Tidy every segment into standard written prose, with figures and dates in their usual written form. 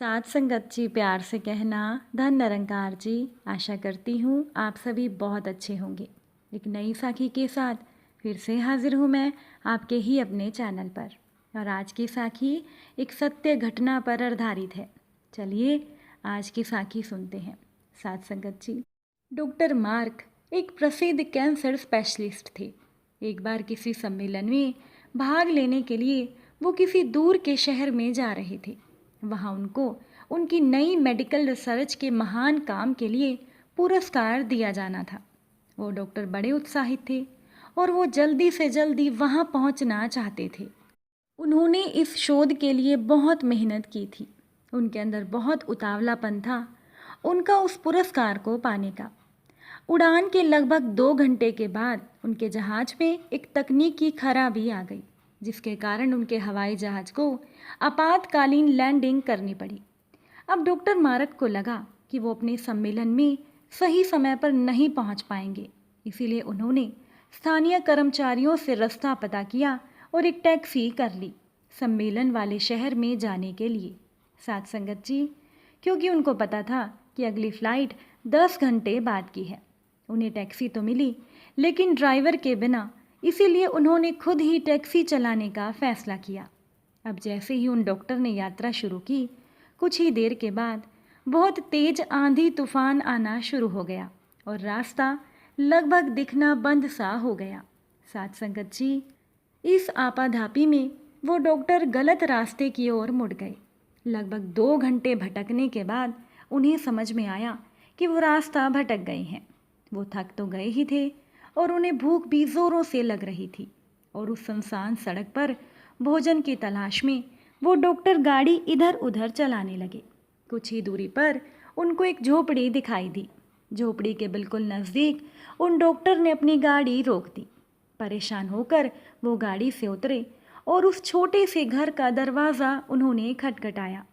साथ संगत जी प्यार से कहना, धन निरंकार जी। आशा करती हूँ आप सभी बहुत अच्छे होंगे। एक नई साखी के साथ फिर से हाजिर हूँ मैं आपके ही अपने चैनल पर। और आज की साखी एक सत्य घटना पर आधारित है। चलिए आज की साखी सुनते हैं। साथ संगत जी, डॉक्टर मार्क एक प्रसिद्ध कैंसर स्पेशलिस्ट थे। एक बार किसी सम्मेलन में भाग लेने के लिए वो किसी दूर के शहर में जा रहे थे। वहाँ उनको उनकी नई मेडिकल रिसर्च के महान काम के लिए पुरस्कार दिया जाना था। वो डॉक्टर बड़े उत्साहित थे और वो जल्दी से जल्दी वहाँ पहुँचना चाहते थे। उन्होंने इस शोध के लिए बहुत मेहनत की थी। उनके अंदर बहुत उतावलापन था उनका उस पुरस्कार को पाने का। उड़ान के लगभग 2 घंटे के बाद उनके जहाज में एक तकनीकी खराबी आ गई, जिसके कारण उनके हवाई जहाज को आपातकालीन लैंडिंग करनी पड़ी। अब डॉक्टर मारक को लगा कि वो अपने सम्मेलन में सही समय पर नहीं पहुंच पाएंगे। इसीलिए उन्होंने स्थानीय कर्मचारियों से रास्ता पता किया और एक टैक्सी कर ली सम्मेलन वाले शहर में जाने के लिए। साथ संगत जी, क्योंकि उनको पता था कि अगली फ़्लाइट 10 घंटे बाद की है। उन्हें टैक्सी तो मिली लेकिन ड्राइवर के बिना, इसीलिए उन्होंने खुद ही टैक्सी चलाने का फैसला किया। अब जैसे ही उन डॉक्टर ने यात्रा शुरू की, कुछ ही देर के बाद बहुत तेज आंधी तूफान आना शुरू हो गया और रास्ता लगभग दिखना बंद सा हो गया। साथ संगत जी, इस आपाधापी में वो डॉक्टर गलत रास्ते की ओर मुड़ गए। लगभग 2 घंटे भटकने के बाद उन्हें समझ में आया कि वो रास्ता भटक गए हैं। वो थक तो गए ही थे और उन्हें भूख भी ज़ोरों से लग रही थी। और उस सुनसान सड़क पर भोजन की तलाश में वो डॉक्टर गाड़ी इधर उधर चलाने लगे। कुछ ही दूरी पर उनको एक झोपड़ी दिखाई दी। झोपड़ी के बिल्कुल नज़दीक उन डॉक्टर ने अपनी गाड़ी रोक दी। परेशान होकर वो गाड़ी से उतरे और उस छोटे से घर का दरवाज़ा उन्होंने खटखटाया।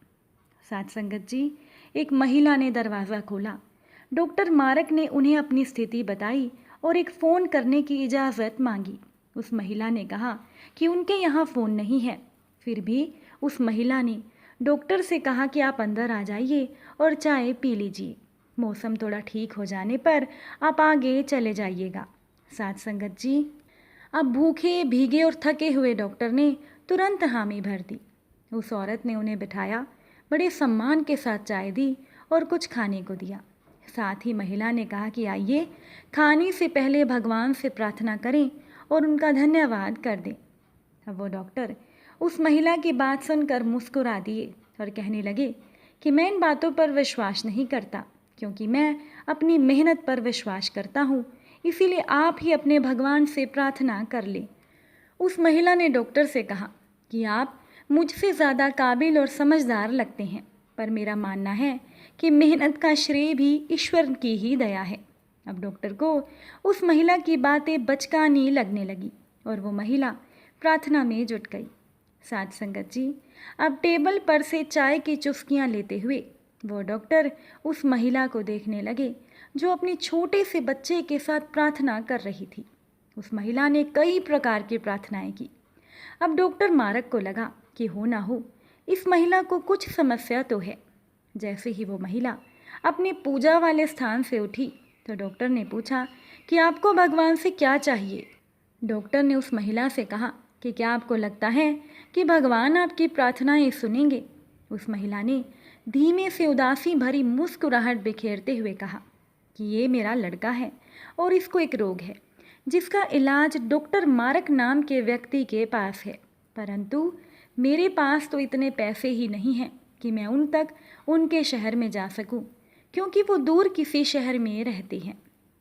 साथ संगत जी, एक महिला ने दरवाज़ा खोला। डॉक्टर मारक ने उन्हें अपनी स्थिति बताई और एक फ़ोन करने की इजाज़त मांगी। उस महिला ने कहा कि उनके यहाँ फ़ोन नहीं है। फिर भी उस महिला ने डॉक्टर से कहा कि आप अंदर आ जाइए और चाय पी लीजिए। मौसम थोड़ा ठीक हो जाने पर आप आगे चले जाइएगा। साथ संगत जी, अब भूखे भीगे और थके हुए डॉक्टर ने तुरंत हामी भर दी। उस औरत ने उन्हें बिठाया, बड़े सम्मान के साथ चाय दी और कुछ खाने को दिया। साथ ही महिला ने कहा कि आइए, खाने से पहले भगवान से प्रार्थना करें और उनका धन्यवाद कर दें। अब वो डॉक्टर उस महिला की बात सुनकर मुस्कुरा दिए और कहने लगे कि मैं इन बातों पर विश्वास नहीं करता, क्योंकि मैं अपनी मेहनत पर विश्वास करता हूँ। इसीलिए आप ही अपने भगवान से प्रार्थना कर लें। उस महिला ने डॉक्टर से कहा कि आप मुझसे ज़्यादा काबिल और समझदार लगते हैं, पर मेरा मानना है कि मेहनत का श्रेय भी ईश्वर की ही दया है। अब डॉक्टर को उस महिला की बातें बचकानी लगने लगी और वो महिला प्रार्थना में जुट गई। साथ संगत जी, अब टेबल पर से चाय की चुस्कियाँ लेते हुए वो डॉक्टर उस महिला को देखने लगे जो अपने छोटे से बच्चे के साथ प्रार्थना कर रही थी। उस महिला ने कई प्रकार की प्रार्थनाएं की। अब डॉक्टर मारक को लगा कि हो ना हो इस महिला को कुछ समस्या तो है। जैसे ही वो महिला अपने पूजा वाले स्थान से उठी तो डॉक्टर ने पूछा कि आपको भगवान से क्या चाहिए। डॉक्टर ने उस महिला से कहा कि क्या आपको लगता है कि भगवान आपकी प्रार्थनाएं सुनेंगे। उस महिला ने धीमे से उदासी भरी मुस्कुराहट बिखेरते हुए कहा कि ये मेरा लड़का है और इसको एक रोग है जिसका इलाज डॉक्टर मारक नाम के व्यक्ति के पास है, परंतु मेरे पास तो इतने पैसे ही नहीं हैं कि मैं उन तक उनके शहर में जा सकूं, क्योंकि वो दूर किसी शहर में रहते हैं।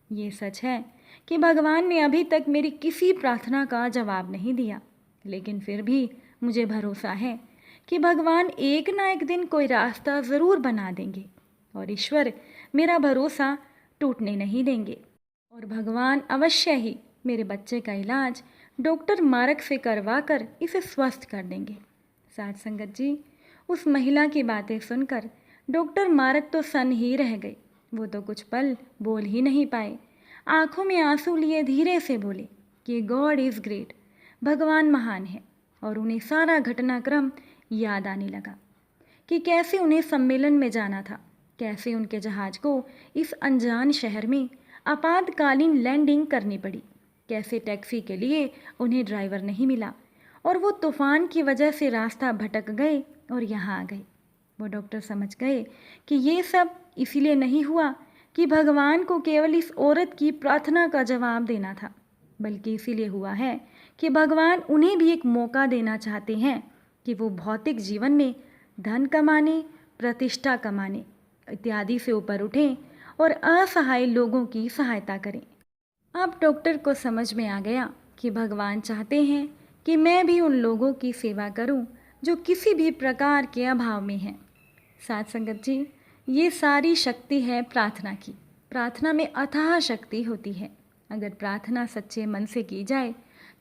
ये सच है कि भगवान ने अभी तक मेरी किसी प्रार्थना का जवाब नहीं दिया, लेकिन फिर भी मुझे भरोसा है कि भगवान एक ना एक दिन कोई रास्ता ज़रूर बना देंगे और ईश्वर मेरा भरोसा टूटने नहीं देंगे और भगवान अवश्य ही मेरे बच्चे का इलाज डॉक्टर मारक से करवा कर इसे स्वस्थ कर देंगे। साथ संगत जी, उस महिला की बातें सुनकर डॉक्टर मारक तो सन्न ही रह गए। वो तो कुछ पल बोल ही नहीं पाए। आंखों में आंसू लिए धीरे से बोले कि गॉड इज़ ग्रेट, भगवान महान है। और उन्हें सारा घटनाक्रम याद आने लगा कि कैसे उन्हें सम्मेलन में जाना था, कैसे उनके जहाज को इस अनजान शहर में आपातकालीन लैंडिंग करनी पड़ी, कैसे टैक्सी के लिए उन्हें ड्राइवर नहीं मिला और वो तूफान की वजह से रास्ता भटक गए और यहाँ आ गए। वो डॉक्टर समझ गए कि ये सब इसीलिए नहीं हुआ कि भगवान को केवल इस औरत की प्रार्थना का जवाब देना था, बल्कि इसीलिए हुआ है कि भगवान उन्हें भी एक मौका देना चाहते हैं कि वो भौतिक जीवन में धन कमाने, प्रतिष्ठा कमाने इत्यादि से ऊपर उठें और असहाय लोगों की सहायता करें। अब डॉक्टर को समझ में आ गया कि भगवान चाहते हैं कि मैं भी उन लोगों की सेवा करूं जो किसी भी प्रकार के अभाव में हैं। साथ संगत जी, ये सारी शक्ति है प्रार्थना की। प्रार्थना में अथाह शक्ति होती है। अगर प्रार्थना सच्चे मन से की जाए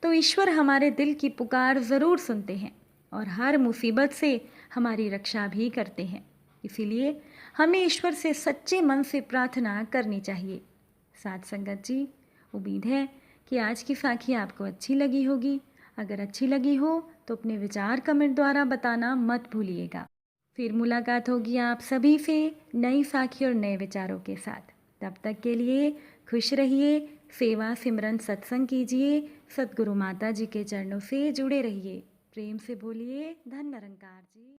तो ईश्वर हमारे दिल की पुकार ज़रूर सुनते हैं और हर मुसीबत से हमारी रक्षा भी करते हैं। इसीलिए हमें ईश्वर से सच्चे मन से प्रार्थना करनी चाहिए। साथ संगत जी, उम्मीद है कि आज की साखी आपको अच्छी लगी होगी। अगर अच्छी लगी हो तो अपने विचार कमेंट द्वारा बताना मत भूलिएगा। फिर मुलाकात होगी आप सभी से नई साखी और नए विचारों के साथ। तब तक के लिए खुश रहिए, सेवा सिमरन सत्संग कीजिए, सद्गुरु माता जी के चरणों से जुड़े रहिए। प्रेम से बोलिए धन निरंकार जी।